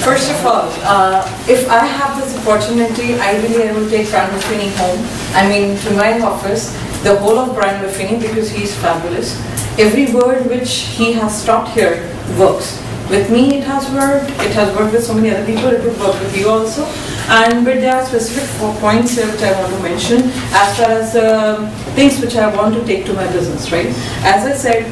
First of all, if I have this opportunity, ideally I will take Brian Buffini home. I mean, to my office, the whole of Brian Buffini, because he's fabulous. Every word which he has taught here works. With me it has worked with so many other people, it would work with you also. But there are specific points here which I want to mention as far as things which I want to take to my business, right? As I said,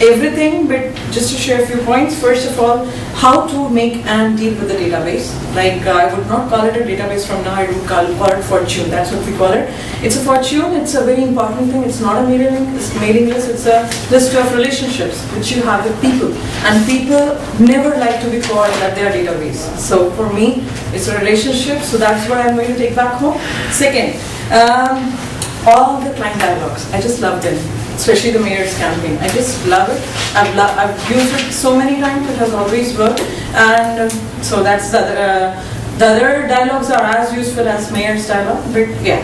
everything, but just to share a few points. First of all, how to make and deal with the database. Like I would not call it a database from now, I would call it fortune. That's what we call it. It's a fortune, it's a very important thing. It's not a mailing list, it's a list of relationships which you have with people. And people never like to be called that they are database. So for me, it's a relationship, so that's what I'm going to take back home. Second, all the client dialogues, I just love them. Especially the mayor's campaign. I just love it. I've used it so many times, it has always worked. And so that's the other dialogues are as useful as mayor's dialogue, but yeah,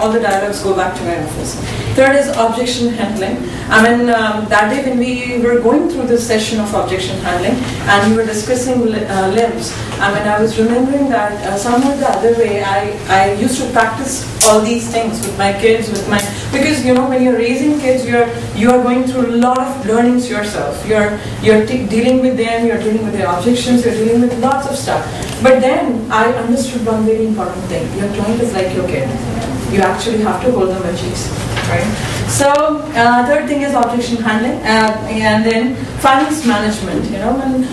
all the dialogues go back to my office. Third is objection handling. I mean, that day when we were going through this session of objection handling and we were discussing limbs, I mean, I was remembering that somewhere the other way, I used to practice all these things with my kids, because you know, when you're raising kids, you are going through a lot of learnings yourself. You're dealing with them, you're dealing with their objections, you're dealing with lots of stuff. But then I understood one very important thing. Your client is like your kid. You actually have to hold them at cheeks, right? So third thing is objection handling, and then finance management. You know, and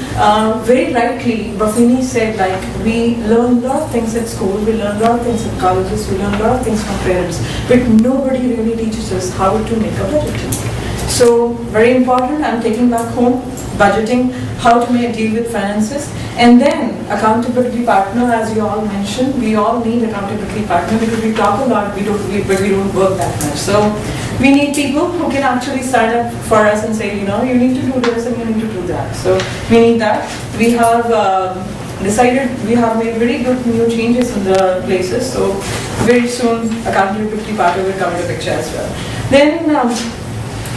very rightly, Buffini said, like, we learn a lot of things at school, we learn a lot of things in colleges, we learn a lot of things from parents, but nobody really teaches us how to make a budget. So very important. I'm taking back home budgeting, how to deal with finances, and then accountability partner. As you all mentioned, we all need accountability partner because we talk a lot, but we don't work that much. So we need people who can actually stand up for us and say, you know, you need to do this and you need to do that. So we need that. We have decided, we have made very good new changes in the places. So very soon, accountability partner will come into picture as well. Then.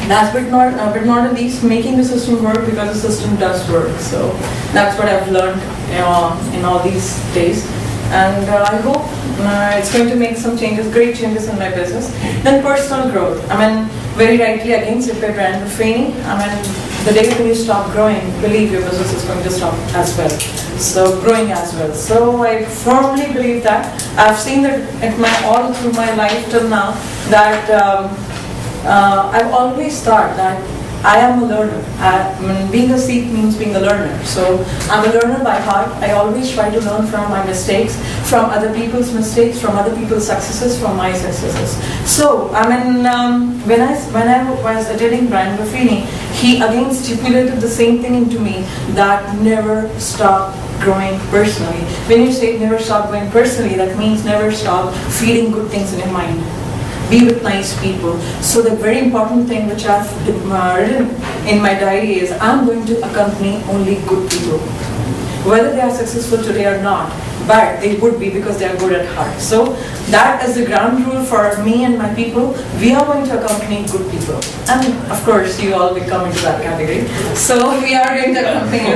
Last but not least, making the system work, because the system does work. So that's what I've learned in all these days. And I hope it's going to make some changes, great changes in my business. Then personal growth. I mean, very rightly again said by Brian Buffini, I mean, the day when you stop growing, believe your business is going to stop as well. So growing as well. So I firmly believe that. I've seen that all through my life till now, that I've always thought that I am a learner. I mean, being a Sikh means being a learner. So I'm a learner by heart. I always try to learn from my mistakes, from other people's mistakes, from other people's successes, from my successes. So I mean, when I was attending Brian Buffini, he again stipulated the same thing into me, that never stop growing personally. When you say never stop growing personally, that means never stop feeling good things in your mind. Be with nice people. So the very important thing which I've written in my diary is, I'm going to accompany only good people. Whether they are successful today or not, but they would be because they are good at heart. So that is the ground rule for me and my people. We are going to accompany good people. And of course, you all will come into that category. So we are going to accompany you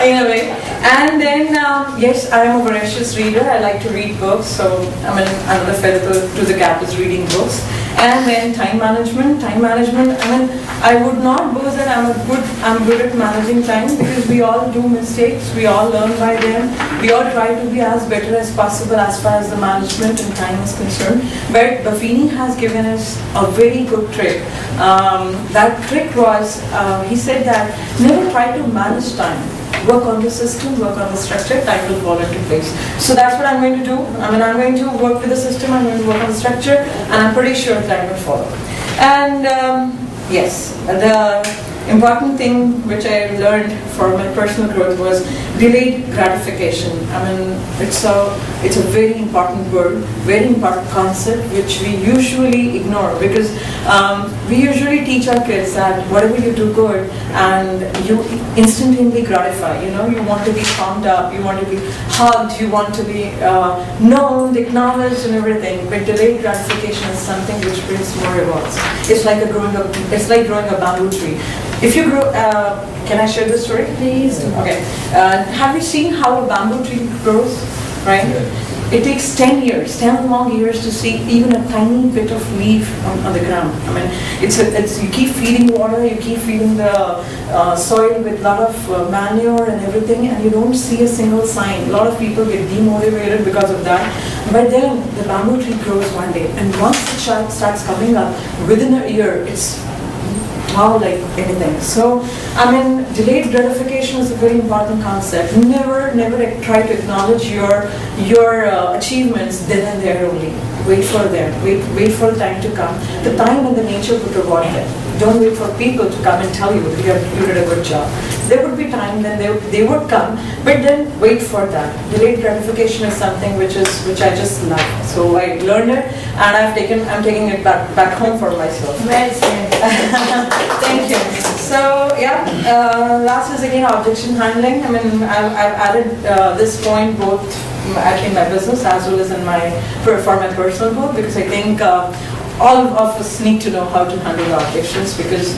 in a way. And then, yes, I am a voracious reader. I like to read books. So I mean, another feather to the cap is reading books. And then time management. I mean, I would not boast that I'm good at managing time, because we all do mistakes. We all learn by them. We all try to be as better as possible as far as the management and time is concerned. But Buffini has given us a very good trick. That trick was, he said that never try to manage time. Work on the system, work on the structure, time will fall into place. So that's what I'm going to do. I mean, I'm going to work with the system, I'm going to work on the structure, and I'm pretty sure time will follow. And yes, the important thing which I learned for my personal growth was delayed gratification. I mean, it's a very important word, very important concept which we usually ignore, because we usually teach our kids that whatever you do good and you instantly gratify. You know, you want to be pumped up, you want to be hugged, you want to be known, acknowledged, and everything. But delayed gratification is something which brings more rewards. It's like growing a bamboo tree. If you grow, can I share this story? Please. Okay. Have you seen how a bamboo tree grows? Right? It takes 10 years, 10 long years to see even a tiny bit of leaf on the ground. I mean, you keep feeding water, you keep feeding the soil with a lot of manure and everything, and you don't see a single sign. A lot of people get demotivated because of that. But then the bamboo tree grows one day, and once the child starts coming up, within a year, it's wow, like anything. So, I mean, delayed gratification is a very important concept. Never try to acknowledge your achievements then and there only. Wait for them. Wait for the time to come. The time and the nature would reward them. Don't wait for people to come and tell you you did a good job. There would be time then they would come, but then wait for that. Delayed gratification is something which I just love. So I learned it, and I'm taking it back home for myself. Well said. Thank you. So yeah, last is again objection handling. I mean, I've added this point both actually in my business as well as in for my personal growth, because I think all of us need to know how to handle objections, because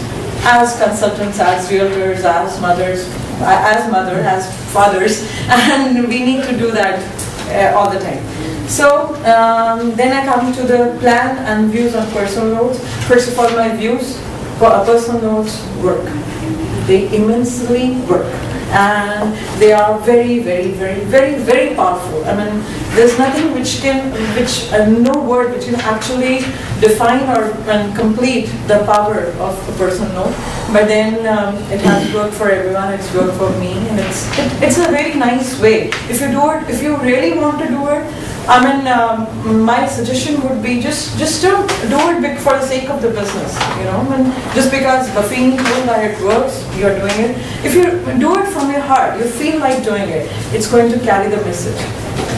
as consultants, as realtors, as mothers, as fathers, and we need to do that all the time. So then I come to the plan and views on personal notes. First of all, my views for personal notes work. They immensely work, and they are very, very, very, very, very powerful. I mean, there's nothing no word which can actually define or complete the power of a personal note. But then it has worked for everyone. It's worked for me, and it's a very nice way. If you do it, if you really want to do it, I mean, my suggestion would be just to do it for the sake of the business, you know. And just because Buffini told that it works, you're doing it. If you do it from your heart, you feel like doing it, it's going to carry the message.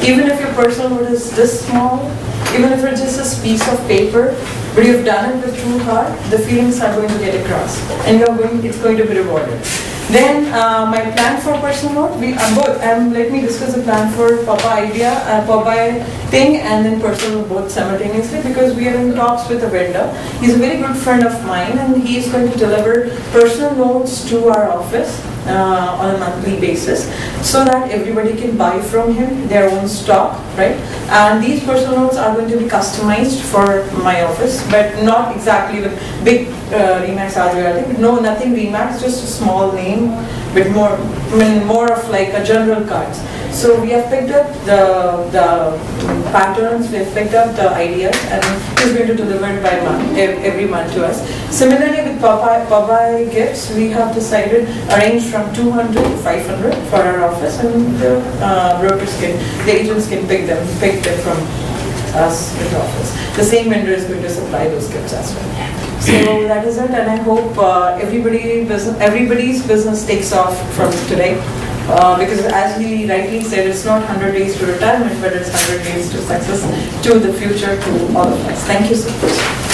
Even if your personal note is this small, even if it's just a piece of paper, but you've done it with true heart, the feelings are going to get across, and it's going to be rewarded. Then my plan for personal note, both. Let me discuss the plan for Popeye thing, and then personal note both simultaneously, because we are in talks with a vendor. He's a very good friend of mine, and he is going to deliver personal notes to our office on a monthly basis, so that everybody can buy from him their own stock, right? And these personal notes are going to be customized for my office, but not exactly with big Remax Adriatic. No, nothing Remax, just a small name, but more of like a general cards. So we have picked up the patterns, we have picked up the ideas, and he's going to deliver it by every month to us. Similarly with Popeye gifts, we have decided arrange from 200 to 500 for our office, and the the agents can pick them from us in the office. The same vendor is going to supply those gifts as well. So that is it, and I hope everybody's business takes off from today. Because as he rightly said, it's not 100 days to retirement, but it's 100 days to success, to the future, to all of us. Thank you so much.